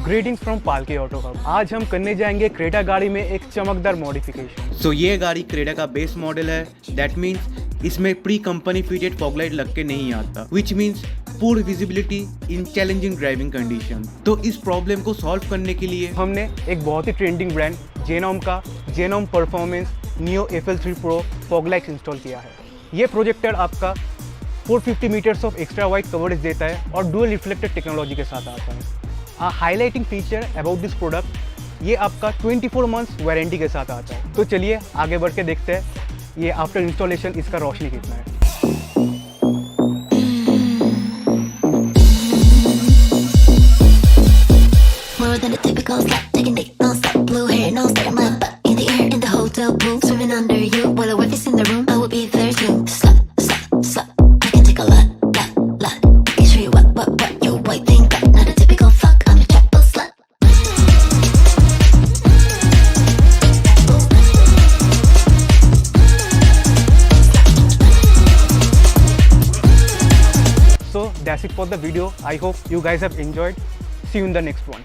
Greetings from पालकी auto hub. आज हम करने जाएंगे क्रेटा गाड़ी में एक चमकदार मॉडिफिकेशन। सो ये गाड़ी क्रेटा का बेस मॉडल है। दैट मीन्स इसमें प्री कंपनी फिटेड फॉगलाइट लग के नहीं आता, विच मीन्स पूर विजिबिलिटी इन चैलेंजिंग ड्राइविंग कंडीशन। तो इस प्रॉब्लम को सॉल्व करने के लिए हमने एक बहुत ही ट्रेंडिंग ब्रांड जेनॉम का Genom performance neo FL3 pro foglights install किया है। ये प्रोजेक्टर आपका 450 metres of extra wide coverage देता है और डुअल रिफ्लेक्टर टेक्नोलॉजी के साथ आता है। Highlighting feature about this product, ये आपका 24 मंथ्स वारंटी के साथ आता है। तो चलिए आगे बढ़ के देखते हैं ये आफ्टर इंस्टॉलेशन इसका रोशनी कितना है। More than a typical slut, taking dick non-stop, blue hair non-stop, my butt in the air in the hotel pool, swimming under you while the wife is in the room. I will be there too. Slut, slut, slut. I can take a lot. I can show you what your white thing got. Not a typical fuck, I'm a triple slut. So that's it for the video. I hope you guys have enjoyed. See you in the next one.